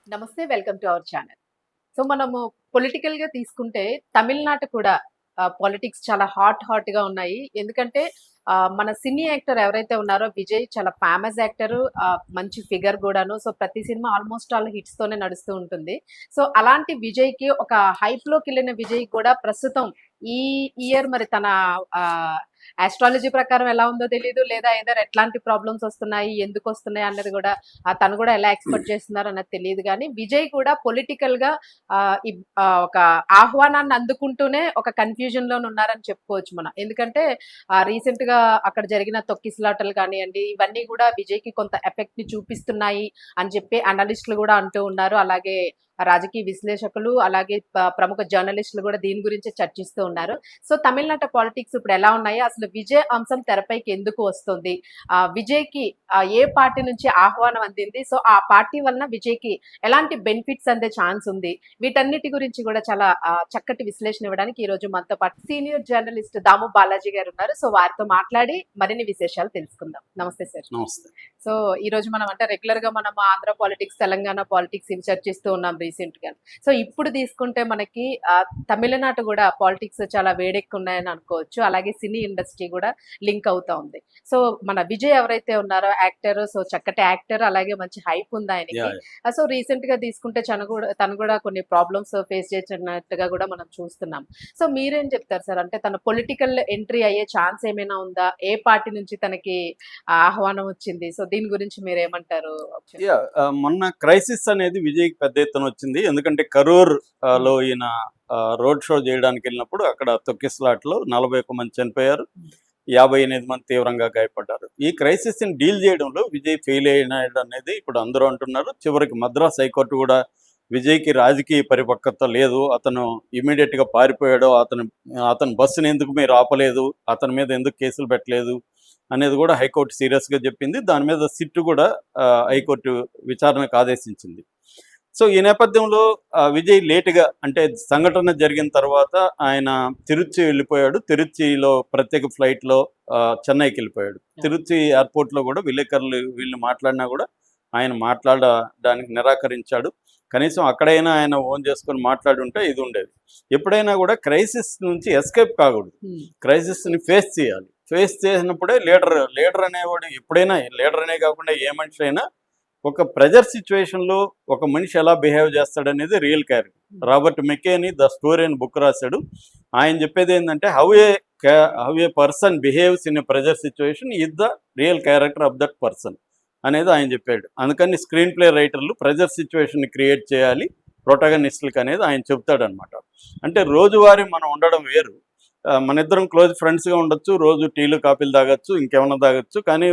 నమస్తే. Welcome to our channel. So, మనము పొలిటికల్‌గా తీసుకుంటే తమిళనాట కూడా పాలిటిక్స్ చాలా హాట్‌గా ఉన్నాయి. ఎందుకంటే మన సినీ యాక్టర్ ఎవరైతే ఉన్నారో విజయ్ చాలా ఫేమస్ యాక్టరు. మంచి ఫిగర్ గూడాను. సో, ప్రతి సినిమా ఆల్‌మోస్ట్ ఆల్ హిట్స్‌తోనే నడుస్తూ ఉంటుంది. సో, అలాంటి విజయ్‌కి ఒక హైప్‌లోకెళ్ళిన విజయ్ కూడా ప్రస్తుతం ఈ ఇయర్ మరి తన ఆహ్, యాస్ట్రాలజీ ప్రకారం ఎలా ఉందో తెలీదు. లేదా ఎదర్ ఎట్లాంటి ప్రాబ్లమ్స్ వస్తున్నాయి, ఎందుకొస్తున్నాయి అన్నది గూడా తను గూడా ఎలా ఎక్స్‌పెక్ట్ చేస్తున్నారన్నది తెలీదు గానీ, విజయ్ కూడా పొలిటికల్‌గా ఒక ఆహ్వానాన్ని అందుకుంటూనే ఒక కన్‌ఫ్యూజన్‌లోనే ఉన్నారని చెప్పుకోవచ్చు మనం. ఎందుకంటే రీసెంట్‌గా అక్కడ జరిగిన తొక్కిసలాటలు కానియండి, ఇవన్నీ గూడా విజయ్‌కి కొంత ఎఫెక్ట్‌ని చూపిస్తున్నాయి అని చెప్పి అనలిస్టులు గూడా అంటూ ఉన్నారు. అలాగే రాజకీయ విశ్లేషకులు, అలాగే ప్రముఖ జర్నలిస్టులు గూడా దీని గురించే చర్చిస్తూ ఉన్నారు. సో, తమిళనాట పాలిటిక్స్ ఇప్పుడు ఎలా ఉన్నాయి? అసలు విజయ్ అంశం తెరపైకి ఎందుకు వస్తుంది? విజయ్‌కి ఏ పార్టీ నుంచి ఆహ్వానం అందింది? సో, ఆ పార్టీ వలన విజయ్‌కి ఎలాంటి బెనిఫిట్స్ అందే ఛాన్స్ ఉంది? వీటన్నిటి గురించి గూడా చాలా చక్కటి విశ్లేషణ ఇవ్వడానికి ఈరోజు మనతో పాటు సీనియర్ జర్నలిస్ట్ దాము బాలాజీ గారున్నారు. సో, వారితో మాట్లాడి మరిన్ని విశేషాలు తెలుసుకుందాం. నమస్తే సార్. నమస్తే. సో, ఈరోజు మనం అంటే రెగ్యులర్‌గా మనం ఆంధ్ర పాలిటిక్స్, తెలంగాణ పాలిటిక్స్ ఇవి చర్చిస్తూ ఉన్నాం రీసెంట్‌గా. సో, ఇప్పుడు తీసుకుంటే మనకి తమిళనాడు గూడా పాలిటిక్స్ చాలా వేడెక్కున్నాయని అనుకోవచ్చు. అలాగే సినీ ఇండస్ట్రీ గూడా లింక్ అవుతా ఉంది. సో, మన విజయ్ ఎవరైతే ఉన్నారో యాక్టర్, సో చక్కటి యాక్టర్, అలాగే మంచి హైప్ ఉంది ఆయనకి. యాహ్! సో, రీసెంట్‌గా తీసుకుంటే తను గూడా కొన్ని ప్రాబ్లమ్స్ ఫేస్ చేసినట్టుగా గూడా మనం చూస్తున్నాం. సో, మీరేం చెప్తారు సార్? అంటే తన పొలిటికల్ ఎంట్రీ అయ్యే ఛాన్స్ ఏమైనా ఉందా? ఏ పార్టీ నుంచి తనకి ఆహ్వానం వచ్చింది? సో, దీని గురించి మీరేమంటారు? యాహ్! మొన్న క్రైసిస్ అనేది విజయ్‌కి పెద్ద ఎత్తున వచ్చింది. ఎందుకంటే కరూర్ లో ఈయన రోడ్ షో చేయడానికెళ్ళినప్పుడు అక్కడ తొక్కిసలాటలో 41 మంది చనిపోయారు. 58 మంది తీవ్రంగా గాయపడ్డారు. ఈ క్రైసిస్‌ని డీల్ చేయడంలో విజయ్ ఫెయిల్ అయినాడనేది ఇప్పుడు అందరూ అంటున్నారు. చివరికి మద్రాస్ హైకోర్టు కూడా విజయ్‌కి రాజకీయ పరిపక్వత లేదు. అతను ఇమ్మీడియేట్‌గా పారిపోయాడు. అతని బస్సుని ఎందుకు మీరు ఆపలేదు? అతని మీద ఎందుకు కేసులు పెట్టలేదు? అనేది కూడా హైకోర్టు సీరియస్‌గా చెప్పింది. దాని మీద సిట్ కూడా హైకోర్టు విచారణకు ఆదేశించింది. సో, ఈ నేపథ్యంలో విజయ్ లేట్‌గా అంటే సంఘటన జరిగిన తర్వాత ఆయన తిరుచి వెళ్ళిపోయాడు. తిరుచిలో ప్రత్యేక ఫ్లైట్‌లో చెన్నైకెళ్ళిపోయాడు. తిరుచి ఎయిర్‌పోర్ట్‌లో కూడా విలేకరులు వీళ్ళు మాట్లాడినా కూడా ఆయన మాట్లాడడానికి నిరాకరించాడు. కనీసం అక్కడైనా ఆయన ఓన్ చేసుకొని మాట్లాడుంటే ఇది ఉండేది. ఎప్పుడైనా కూడా క్రైసిస్ నుంచి ఎస్కేప్ కాకూడదు. క్రైసిస్‌ని ఫేస్ చేయాలి. ఫేస్ చేసినప్పుడే లీడర్ అనేవాడు ఎప్పుడైనా లీడర్ అనే కాకుండా ఏ మనిషి అయినా ఒక ప్రెజర్ సిచ్యువేషన్లో ఒక మనిషి ఎలా బిహేవ్ చేస్తాడనేది రియల్ క్యారెక్టర్. రాబర్ట్ మెకేని ద స్టోరీ అని బుక్ రాశాడు. ఆయన చెప్పేది ఏంటంటే how a person behaves in a pressure situation is the real character of that person అనేది ఆయన చెప్పాడు. అందుకని స్క్రీన్ ప్లే రైటర్లు ప్రెజర్ సిచ్యువేషన్ని క్రియేట్ చేయాలి ప్రొటాగనిస్టులకి అనేది ఆయన చెప్తాడనమాట. అంటే రోజువారీ మనం ఉండడం వేరు. మన ఇద్దరం క్లోజ్ ఫ్రెండ్స్గా ఉండొచ్చు, రోజు టీలు కాఫీలు తాగొచ్చు, ఇంకేమన్నా తాగొచ్చు. కానీ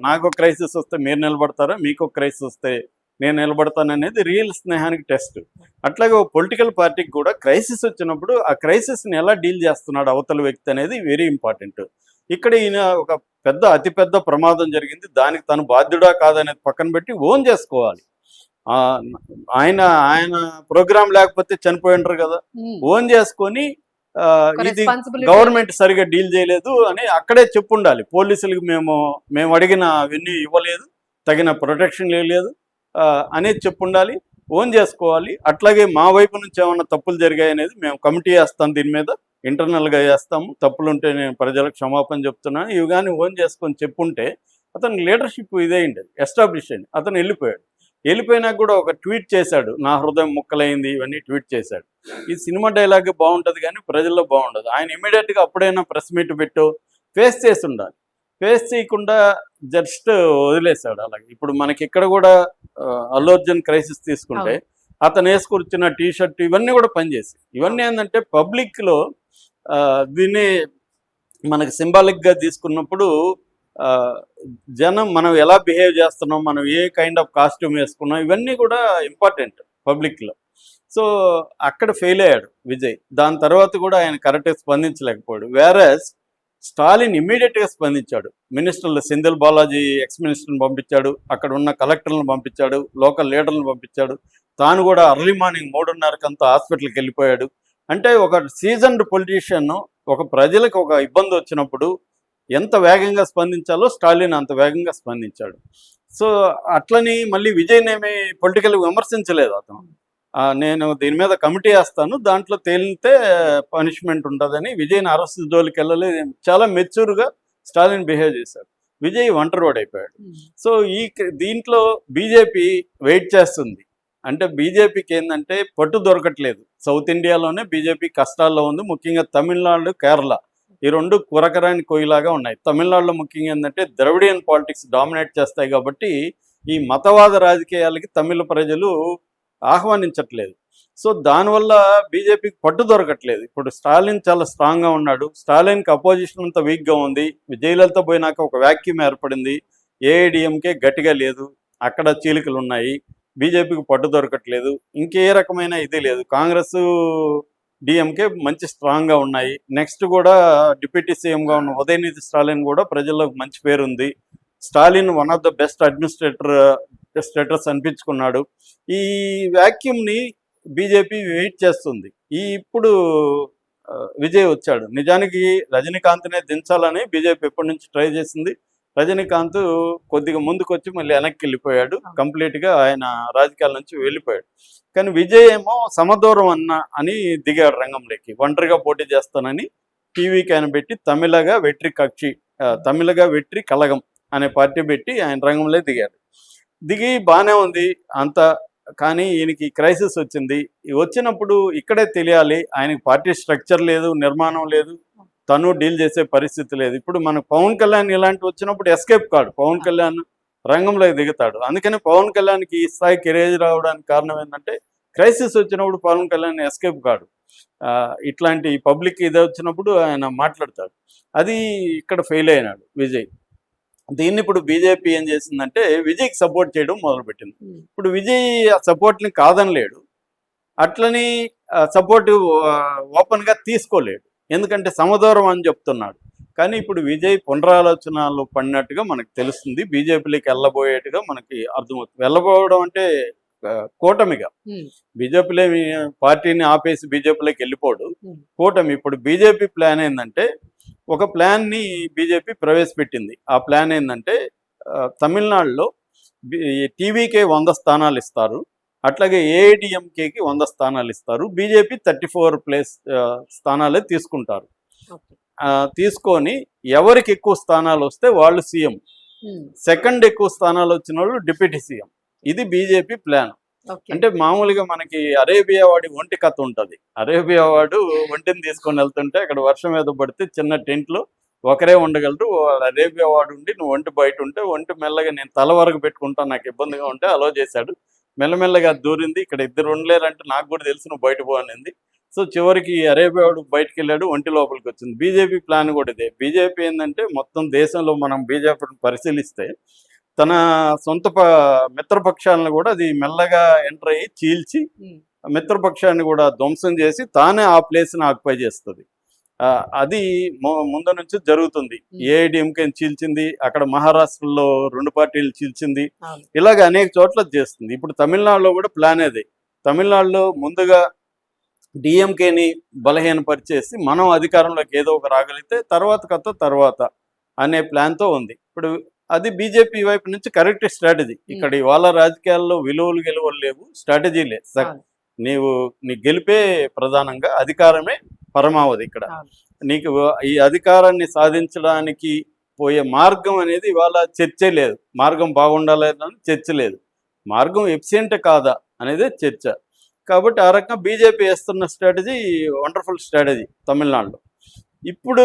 నాకు క్రైసిస్ వస్తే మీరు నిలబడతారా, మీకు క్రైసిస్ వస్తే నేను నిలబడతాననేది రియల్ స్నేహానికి టెస్ట్. అట్లాగే ఒక పొలిటికల్ పార్టీకి కూడా క్రైసిస్ వచ్చినప్పుడు ఆ క్రైసిస్ని ఎలా డీల్ చేస్తున్నాడు అవతల వ్యక్తి అనేది వెరీ ఇంపార్టెంట్. ఇక్కడ ఈయన ఒక అతిపెద్ద ప్రమాదం జరిగింది. దానికి తను బాధ్యుడా కాదనేది పక్కన పెట్టి ఓన్ చేసుకోవాలి. ఆయన ఆయన ప్రోగ్రాం లేకపోతే చనిపోయి ఉంటారు కదా, ఓన్ చేసుకొని ఇది గవర్నమెంట్ సరిగా డీల్ చేయలేదు అని అక్కడే చెప్పుండాలి. పోలీసులకు మేము అడిగిన అవన్నీ ఇవ్వలేదు, తగిన ప్రొటెక్షన్ లేదు అనేది చెప్పుండాలి. ఓన్ చేసుకోవాలి. అట్లాగే మా వైపు నుంచి ఏమన్నా తప్పులు జరిగాయి అనేది మేము కమిటీ వేస్తాం, దీని మీద ఇంటర్నల్గా వేస్తాము, తప్పులుంటే నేను ప్రజలకు క్షమాపణ చెప్తున్నాను, ఇవి కానీ ఓన్ చేసుకొని చెప్పుంటే అతను లీడర్షిప్ ఇదే ఉండేది, ఎస్టాబ్లిష్ అయింది. అతను వెళ్ళిపోయినాక కూడా ఒక ట్వీట్ చేశాడు, నా హృదయం ముక్కలైంది, ఇవన్నీ ట్వీట్ చేశాడు. ఈ సినిమా డైలాగ్ బాగుంటుంది కానీ ప్రజల్లో బాగుండదు. ఆయన ఇమీడియట్గా అప్పుడైనా ప్రెస్ మీట్ పెట్టు ఫేస్ చేసి ఉండాలి. ఫేస్ చేయకుండా జస్ట్ వదిలేశాడు. అలాగే ఇప్పుడు మనకి ఇక్కడ కూడా అల్లు అర్జున్ క్రైసిస్ తీసుకుంటే అతను వేసుకొచ్చిన టీ షర్ట్ ఇవన్నీ కూడా పనిచేసి, ఇవన్నీ ఏంటంటే పబ్లిక్లో దీన్ని మనకి సింబాలిక్గా తీసుకున్నప్పుడు జనం మనం ఎలా బిహేవ్ చేస్తున్నాం, మనం ఏ కైండ్ ఆఫ్ కాస్ట్యూమ్ వేసుకున్నాం, ఇవన్నీ కూడా ఇంపార్టెంట్ పబ్లిక్లో. సో అక్కడ ఫెయిల్ అయ్యాడు విజయ్. దాని తర్వాత కూడా ఆయన కరెక్ట్గా స్పందించలేకపోయాడు. వేరస్ స్టాలిన్ ఇమ్మీడియట్గా స్పందించాడు. మినిస్టర్లు సెంధిల్ బాలాజీ ఎక్స్ మినిస్టర్ని పంపించాడు, అక్కడ ఉన్న కలెక్టర్లను పంపించాడు, లోకల్ లీడర్లను పంపించాడు. తాను కూడా అర్లీ మార్నింగ్ 3:30 హాస్పిటల్కి వెళ్ళిపోయాడు. అంటే ఒక సీజన్డ్ పొలిటీషియన్ ఒక ప్రజలకు ఒక ఇబ్బంది వచ్చినప్పుడు ఎంత వేగంగా స్పందించాలో స్టాలిన్ అంత వేగంగా స్పందించాడు. సో అట్లని మళ్ళీ విజయ్నేమి పొలిటికల్ విమర్శించలేదు అతను. నేను దీని మీద కమిటీ వేస్తాను, దాంట్లో తేలితే పనిష్మెంట్ ఉంటుందని విజయ్ని అరెస్ట్ జోలికి వెళ్ళలేదు. చాలా మెచ్యూర్గా స్టాలిన్ బిహేవ్ చేశాడు. విజయ్ ఒంటరి రోడ్ అయిపోయాడు. సో దీంట్లో బీజేపీ వెయిట్ చేస్తుంది. అంటే బీజేపీకి ఏంటంటే పట్టు దొరకట్లేదు. సౌత్ ఇండియాలోనే బీజేపీ కష్టాల్లో ఉంది. ముఖ్యంగా తమిళనాడు, కేరళ ఈ రెండు కురకరాని కొయ్యలాగా ఉన్నాయి. తమిళనాడులో ముఖ్యంగా ఏంటంటే ద్రవిడియన్ పాలిటిక్స్ డామినేట్ చేస్తాయి కాబట్టి ఈ మతవాద రాజకీయాలకి తమిళ ప్రజలు ఆహ్వానించట్లేదు. సో దానివల్ల బీజేపీకి పట్టు దొరకట్లేదు. ఇప్పుడు స్టాలిన్ చాలా స్ట్రాంగ్గా ఉన్నాడు. స్టాలిన్కి అపోజిషన్ అంతా వీక్గా ఉంది. జయలలిత పోయినాక ఒక వ్యాక్యూమ్ ఏర్పడింది. ఏఐడిఎంకే గట్టిగా లేదు, అక్కడ చీలికలు ఉన్నాయి. బీజేపీకి పట్టు దొరకట్లేదు. ఇంకే రకమైన ఇది లేదు. కాంగ్రెస్, డిఎంకే మంచి స్ట్రాంగ్గా ఉన్నాయి. నెక్స్ట్ కూడా డిప్యూటీ సీఎంగా ఉన్న ఉదయనిధి స్టాలిన్ కూడా ప్రజల్లో మంచి పేరుంది. Stalin one of the best administrator status అనిపించుకున్నాడు. ఈ వ్యాక్యూమ్ని బీజేపీ వెయిట్ చేస్తుంది. ఇప్పుడు విజయ్ వచ్చాడు. నిజానికి రజనీకాంత్నే దించాలని బీజేపీ ఎప్పటి నుంచి ట్రై చేసింది. రజనీకాంత్ కొద్దిగా ముందుకు వచ్చి మళ్ళీ వెనక్కి వెళ్ళిపోయాడు. కంప్లీట్గా ఆయన రాజకీయాల నుంచి వెళ్ళిపోయాడు. కానీ విజయ్ ఏమో సమదూరం అని దిగాడు రంగంలోకి. ఒంటరిగా పోటీ చేస్తానని టీవీకి ఆయన పెట్టి తమిళగా వెట్రి కలగం అనే పార్టీ పెట్టి ఆయన రంగంలో దిగాడు. దిగి బాగానే ఉంది అంత. కానీ ఈయనకి క్రైసిస్ వచ్చింది. వచ్చినప్పుడు ఇక్కడే తెలియాలి, ఆయనకి పార్టీ స్ట్రక్చర్ లేదు, నిర్మాణం లేదు, తను డీల్ చేసే పరిస్థితి లేదు. ఇప్పుడు మనకు పవన్ కళ్యాణ్ ఇలాంటివి వచ్చినప్పుడు ఎస్కేప్ కాడు. పవన్ కళ్యాణ్ రంగంలో దిగుతాడు. అందుకని పవన్ కళ్యాణ్కి ఈ స్థాయి కెరేజ్ రావడానికి కారణం ఏంటంటే క్రైసిస్ వచ్చినప్పుడు పవన్ కళ్యాణ్ ఎస్కేప్ కాడు. ఇట్లాంటి పబ్లిక్ ఇది వచ్చినప్పుడు ఆయన మాట్లాడతాడు. అది ఇక్కడ ఫెయిల్ అయినాడు విజయ్. దీన్ని ఇప్పుడు బీజేపీ ఏం చేసిందంటే విజయ్కి సపోర్ట్ చేయడం మొదలుపెట్టింది. ఇప్పుడు విజయ్ ఆ సపోర్ట్ని కాదనలేడు, అట్లని సపోర్ట్ ఓపెన్గా తీసుకోలేడు. ఎందుకంటే సమదూరం అని చెప్తున్నాడు. కానీ ఇప్పుడు విజయ్ పునరాలోచనలు పడినట్టుగా మనకు తెలుస్తుంది. బీజేపీలోకి వెళ్ళబోయేట్టుగా మనకి అర్థమవుతుంది. వెళ్ళబోవడం అంటే కూటమిగా, బీజేపీలో పార్టీని ఆపేసి బీజేపీలోకి వెళ్ళిపోడు, కూటమి. ఇప్పుడు బీజేపీ ప్లాన్ ఏంటంటే ఒక ప్లాన్ని బీజేపీ ప్రవేశపెట్టింది. ఆ ప్లాన్ ఏంటంటే తమిళనాడులో టీవీకే 100 స్థానాలు ఇస్తారు, అట్లాగే ఏఐడిఎంకేకి 100 స్థానాలు ఇస్తారు. బీజేపీ 34 స్థానాలే తీసుకుంటారు. తీసుకొని ఎవరికి ఎక్కువ స్థానాలు వస్తే వాళ్ళు సీఎం, సెకండ్ ఎక్కువ స్థానాలు వచ్చిన వాళ్ళు డిప్యూటీ సీఎం. ఇది బీజేపీ ప్లాన్. అంటే మామూలుగా మనకి అరేబియా వాడి ఒంటి కథ ఉంటుంది. అరేబియా వాడు ఒంటిని తీసుకొని వెళ్తుంటే అక్కడ వర్షం మీద పడితే చిన్న టెంట్లో ఒకరే ఉండగలరు. అరేబియా వాడు ఉండి నువ్వు ఒంటి బయట ఉంటే ఒంటి మెల్లగా నేను తల వరకు పెట్టుకుంటాను, నాకు ఇబ్బందిగా ఉంటే అలో చేశాడు. మెల్లమెల్లగా దూరింది. ఇక్కడ ఇద్దరు ఉండలేరంటే నాకు కూడా తెలుసు, నువ్వు బయట పోనింది. సో చివరికి అరేబియా వాడు బయటకు వెళ్ళాడు, ఒంటి లోపలికి వచ్చింది. బీజేపీ ప్లాన్ కూడా ఇదే. బీజేపీ ఏంటంటే మొత్తం దేశంలో మనం బీజేపీని పరిశీలిస్తే తన సొంత మిత్రపక్షాలను కూడా అది మెల్లగా ఎంటర్ అయ్యి చీల్చి మిత్రపక్షాన్ని కూడా ధ్వంసం చేసి తానే ఆ ప్లేస్ని ఆక్యుపై చేస్తుంది. అది ముందు నుంచి జరుగుతుంది. ఏఐడిఎంకేని చీల్చింది, అక్కడ మహారాష్ట్రలో 2 పార్టీలు చీల్చింది, ఇలాగ అనేక చోట్ల చేస్తుంది. ఇప్పుడు తమిళనాడులో కూడా ప్లాన్ అదే. తమిళనాడులో ముందుగా డిఎంకేని బలహీనపరిచేసి మనం అధికారంలోకి ఏదో ఒక రాగలిగితే తర్వాత అనే ప్లాన్తో ఉంది. ఇప్పుడు అది బీజేపీ వైపు నుంచి కరెక్ట్ స్ట్రాటజీ. ఇక్కడ ఇవాళ రాజకీయాల్లో గెలువలు లేవు, స్ట్రాటజీ లేదు. నీ గెలిపే ప్రధానంగా, అధికారమే పరమావధి. ఇక్కడ నీకు ఈ అధికారాన్ని సాధించడానికి పోయే మార్గం అనేది ఇవాళ చర్చే లేదు. మార్గం బాగుండాలని చర్చ లేదు, మార్గం ఎఫిషియెంట్ కాదా అనేది చర్చ. కాబట్టి ఆ రకంగా బీజేపీ వేస్తున్న స్ట్రాటజీ వండర్ఫుల్ స్ట్రాటజీ తమిళనాడులో. ఇప్పుడు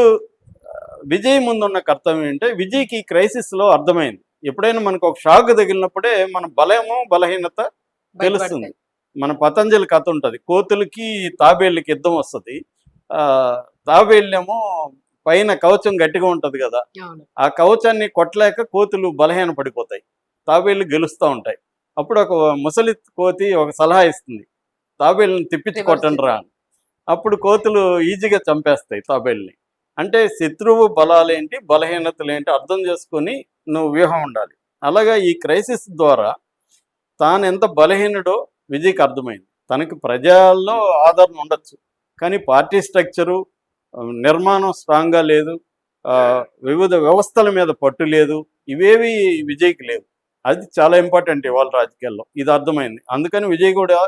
విజయ్ ముందున్న కర్తవ్యం ఏంటంటే, విజయ్కి క్రైసిస్లో అర్థమైంది. ఎప్పుడైనా మనకు ఒక షాక్ తగిలినప్పుడే మన బలహీనత తెలుస్తుంది. మన పతంజలి కథ ఉంటుంది, కోతులకి తాబేళ్ళకి యుద్ధం వస్తుంది. తాబేళ్ళేమో పైన కవచం గట్టిగా ఉంటుంది కదా, ఆ కవచాన్ని కొట్టలేక కోతులు బలహీన పడిపోతాయి, తాబేళ్ళు గెలుస్తూ ఉంటాయి. అప్పుడు ఒక ముసలి కోతి ఒక సలహా ఇస్తుంది, తాబేళ్ళని తిప్పించి కొట్టండి రా అని. అప్పుడు కోతులు ఈజీగా చంపేస్తాయి తాబేళ్ళని. అంటే శత్రువు బలాలేంటి, బలహీనతలేంటి అర్థం చేసుకొని నువ్వు వ్యూహం ఉండాలి. అలాగా ఈ క్రైసిస్ ద్వారా తాను ఎంత బలహీనుడో విజయ్కి అర్థమైంది. తనకి ప్రజల్లో ఆదరణ ఉండొచ్చు, కానీ పార్టీ స్ట్రక్చరు, నిర్మాణం స్ట్రాంగ్గా లేదు, వివిధ వ్యవస్థల మీద పట్టు లేదు, ఇవేవి విజయ్కి లేవు. అది చాలా ఇంపార్టెంట్ ఇవాళ రాజకీయాల్లో, ఇది అర్థమైంది. అందుకని విజయ్ కూడా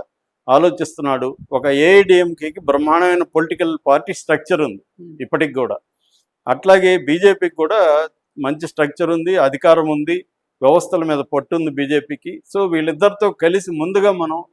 ఆలోచిస్తున్నాడు. ఒక ఏఐడిఎంకేకి బ్రహ్మాండమైన పొలిటికల్ పార్టీ స్ట్రక్చర్ ఉంది ఇప్పటికి కూడా. అట్లాగే బీజేపీకి కూడా మంచి స్ట్రక్చర్ ఉంది, అధికారం ఉంది, వ్యవస్థల మీద పట్టుంది బీజేపీకి. సో వీళ్ళిద్దరితో కలిసి ముందుగా మనం